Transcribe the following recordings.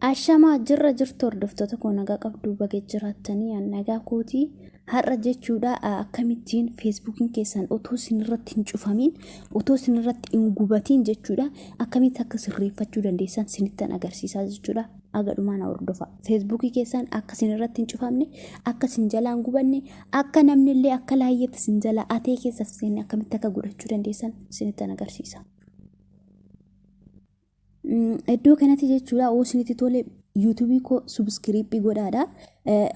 Ashama jirra jirtu hordoftoota koo nagaa qabdu bakka jiraatanii nagaa kootii har'a jechuudha akkamittiin feesbuukiin keessan otoo sinirratti hin cufamin otoo sinirratti hin gubatiin jechuudha akkamitti akka sirreeffachuu dandeessan sinittan agarsiisaa jechuudha agadhumaan hordofa feesbuukii keessan akka sinirratti hin cufamne akka sin jalaan gubanne akka namni illee akka laayyetti sin jala atee keessa seenne akkamitti akka godhachuu dandeessan sinittan agarsiisa. Iddoo kanatti jechuudha oosniti tole YouTube ko subscribe godhaadha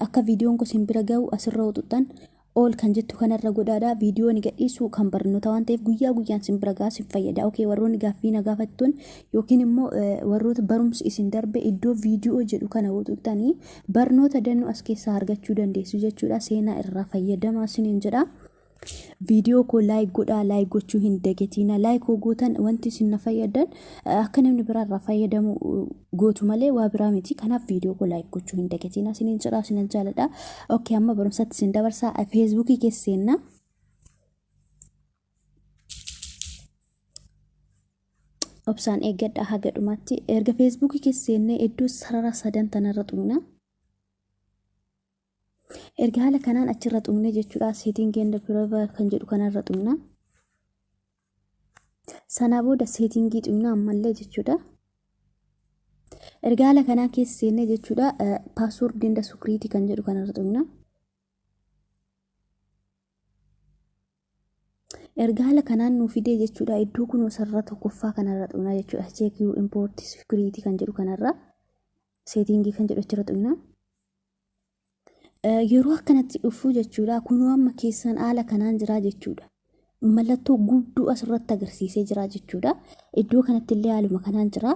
akka viidiyoon ko sin bira ga'u asirra ututtan ol kan jettu kanarra godhaadha viidiyoon gadhiisu kan barnoota waan ta'eef guyyaa guyyaan sin bira ga'a sin fayyada okay warroonni gaaffii na gaafattan yookiin immoo warroota barumsi isin darbe iddoo viidiyoo jedhu kana ututtanii barnoota danuu as keessaa argachuu dandeessu jechuudha seenaa irraa fayyadamaa siniin jedha. Video ko like godha like gochuu hin dagetina like gootan wanti sin fayyadan akka namni biraa irraa fayyadamu gootu malee waa biraa miti kanaaf video ko like gochuu hin dagetina sinin jira sinan jaaladha okay amma barumsatti sin dabarsa Facebook keesseenna obsaan eeggadha haga dhumaatti erga Facebook keesseenne iddoo sarara sadan tanarra xumna erga haala kanaan achirra xumne jechuudha setting and private kan jedhu kanarra xumna sana booda setting xumna ammallee jechuudha erga haala kanaan keesseenne jechuudha password and security kan jedhu kanarra xumna erga haala kanaan nu fide jechuudha iddoo kun sarara tokkoffaa kanarra xumna jechuudha check your import security kan jedhu kanarra setting kan jedhu achirra xumna yeroo akkanatti dhufu jechuudha kunoo amma keessan haala kanaan jira jechuudha mallattoo guddaa asirratti agarsiisee jira jechuudha iddoo kanatti illee haaluma kanaan jira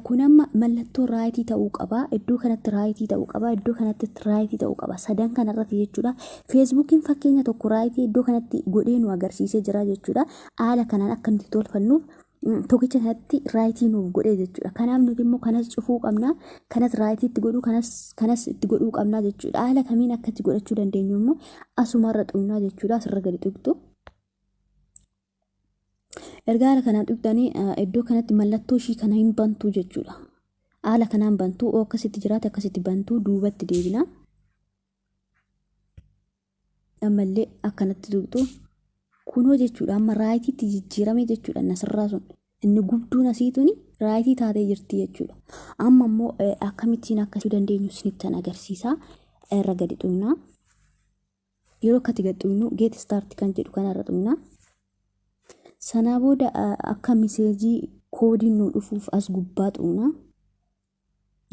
kun amma mallattoo raayitii ta'uu qaba iddoo kanatti raayitii ta'uu qaba iddoo kanatti raayitii ta'uu qaba sadan kanarratti jechuudha feesbuukiin fakkeenya tokko raayitii iddoo kanatti godhee nu agarsiisee jira jechuudha haala kanaan akka nuti tolfannuuf tokkicha kanatti raayitii nuuf godhee jechuudha kanaaf nuti immoo kanas cufuu qabna kanas raayitii itti godhuu kanas itti godhuu qabna jechuudha haala kamiin akka itti godhachuu dandeenyu immoo asumarra xumnaa jechuudha asirra gadi tuqtu erga haala kanaan tuqtanii iddoo kanatti mallattoo ishii kana hin bantuu jechuudha haala kanaan bantuu akkasitti jiraate akkasitti bantuu duubatti deebina ammallee akkanatti tuqtu kunoo jechuudha amma raayitiitti jijjiirame jechuudha nasirraa sun inni gubduun asiituni raayitii taatee jirti jechuudha amma immoo akkamittiin akkasii dandeenyu sinittan agarsiisa irra gadi xumna yeroo akkati gadi xumnu get start kan jedhu kanarra xumna sana booda akka miseejii koodiin nu dhufuuf as gubbaa xumna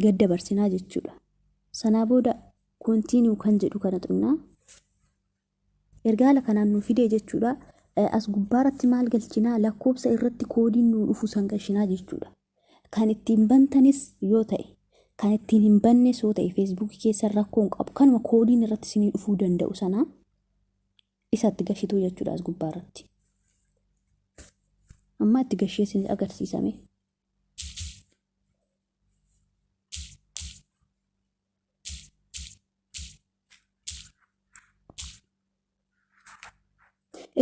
gad dabarsinaa jechuudha sana booda continue kan jedhu kana xumna erga haala kanaan nu fide jechuudha as gubbaarratti maal galchinaa lakkoobsa irratti koodiin nu dhufu san galchinaa jechuudha kan ittiin bantanis yoo ta'e kan ittiin hin bannes yoo ta'e Facebook keessa rakkoon qabu kanuma koodiin irratti isinii dhufuu danda'u sana isatti gashituu jechuudha as gubbaarratti amma itti gashee isin agarsiisame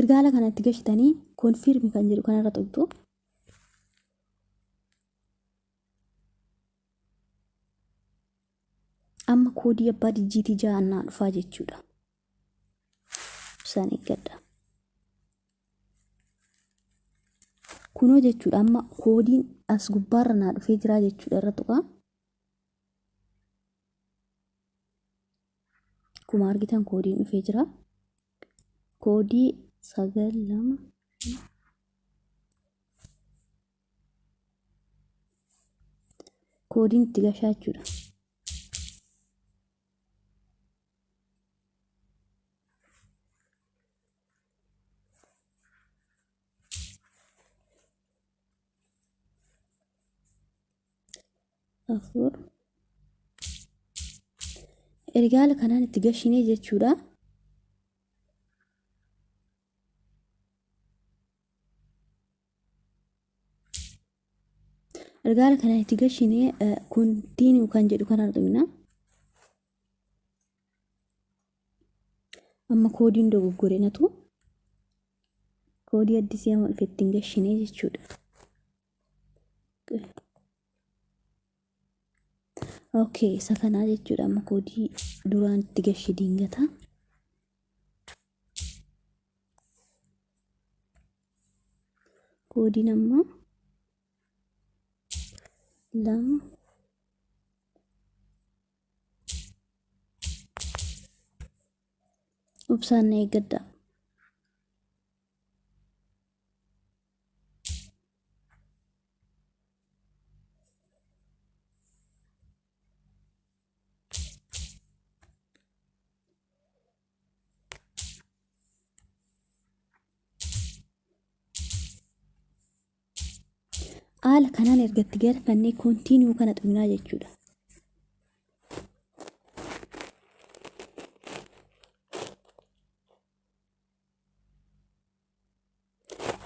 erga haala kanatti gashitanii konfirmi kan jedhu kanarra tuqtu amma koodii abbaa dijiitii ja'annaa dhufaa jechuudha isaan eeggadha kunoo jechuudha amma koodiin as gubbaarra naa dhufee jira jechuudha irra tuqa kuma argitan koodiin dhufee jira koodii 9 koodiin itti gashaa jechuudha afur erga haala kanaan itti gashinee jechuudha erga haala kanaan itti gashinee continue kan jedhu kanarra xumna amma koodiin dogoggore natu koodii addisii amma dhufettiin gashinee jechuudha Okay, isa kanaa jechuudha amma koodii duraan itti gashi dingata. Koodiin amma 2 obsaan eeggadha. Haala kanaan ergatti galfannee kontiinuu kana xumurraa jechuudha.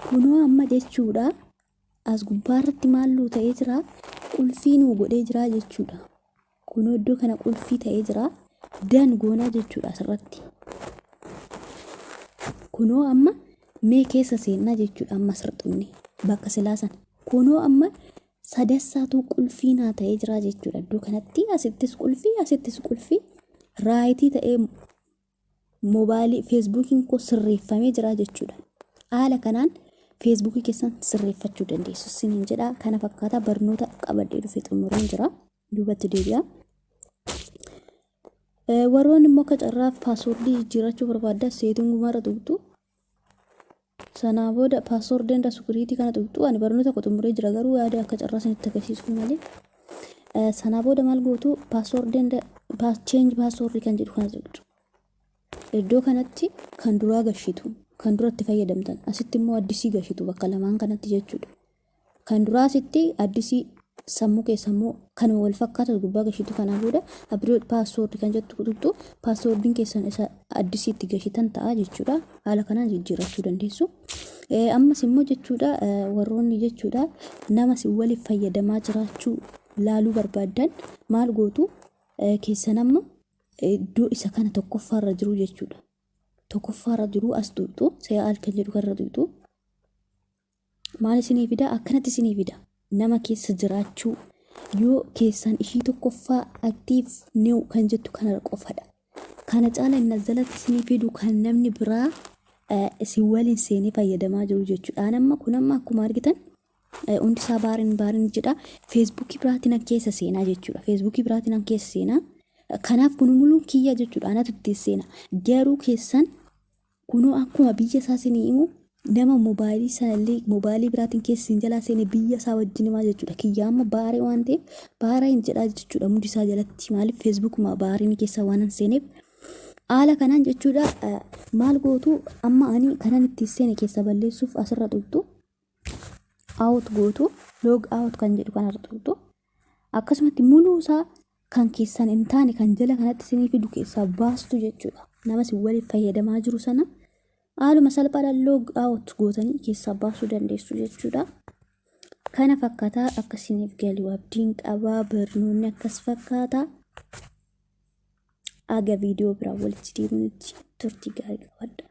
Kunoo amma jechuudha as gubbaarratti maalluu ta'ee jira, qulfii nuu godhee jira jechuudha. Kunoo iddoo kana qulfii ta'ee jira, dan goonaa jechuudha asirratti. Kunoo amma mee keessa seennaa jechuudha amma sirxumni bakka silaasan. Kunoo amma sadassaatu qulfii naa ta'ee jira jechuudha. Iddoo kanatti asittis qulfii raayitii ta'ee moobaayilii feesbuukiin koo sirreeffamee jira jechuudha. Haala kanaan feesbuukii keessan sirreeffachuu dandeessu siniin jedha. Kana fakkaata barnoota qabadhee dhufee xumuruun jira. Duubatti deebi'a. Warroonni immoo akka carraaf paaswordii jijjiirachuu barbaaddan seetingumarra tuqxu. Sanaa booda paaswordii sukuriitii kana tuqxu. Ani barnoota koo xumuree jira garuu yaada akka carraa sanitti agarsiisuu malee. Sanaa booda maal gootu change paaswordii kan jedhu kana tuqxu. Iddoo kanatti kan duraa gashitu, kan duratti fayyadamtan. Asitti immoo addisii gashitu bakka lamaan kanatti jechuudha. Kan duraa asitti addisii sammuu keessa immoo kan wal fakkaatu gubbaa gashitu. Kanaa booda update password kan jettu tuqxu. Passwordin keessan isa addisii itti gashitan ta'a jechuudha. Haala kanaan jijjiirachuu dandeessu. Ammas immoo jechuudha warroonni jechuudha nama si waliif fayyadamaa jiraachuu laaluu barbaaddan maal gootu keessan amma iddoo isa kana tokkoffaarra jiru jechuudha. Tokkoffaarra jiru as tuqxu. Se'aal kan jedhu kanarra tuqxu. Maal isinii fida? Akkanatti isinii fida. Nama keessa jiraachuu yoo keessan ishii tokkoffaa aktiif new kan jettu kanarra qofadha. Kana caala inni jalatti isinii fidu kan namni biraa si waliin seenee fayyadamaa jiru jechuudha. Amma kun amma akkuma argitan hundi isaa baariin jedha. Feesbuukii biraatiin keessa seenaa jechuudha. Feesbuukii biraatiin keessa seenaa. Kanaaf kun muluu kiyya jechuudha. Anatu itti seena. Garuu keessan kunoo akkuma biyya isaa sinii himu nama moobaayilii sanallee moobaayilii biraatiin keessa jalaa seene biyya isaa wajjin himaa jechuudha. Kiyya amma baaree waan ta'eef baariin jedhaa jechuudha. Mundi isaa jalatti maaliif feesbuukuma baariin keessa waan hin seeneef. Haala kanaan jechuudha maal gootu amma ani kanan itti seene keessa balleessuuf asirra tuqxu. Out gootu log out kan jedhu kanarra tuqxu. Akkasumatti muluu isaa kan keessan hin taane kan jala kanatti isinii fidu keessaa baastu jechuudha. Nama si waliif fayyadamaa jiru sana haaluma salphaadhaan log out gootanii keessaa baasuu dandeessu jechuudha. Kana fakkaataa akkasiniif galii abdiin qabaa. Barnoonni akkas fakkaata. Aga viidiyoo biraa walitti deebinutti turtii gaarii qabadha.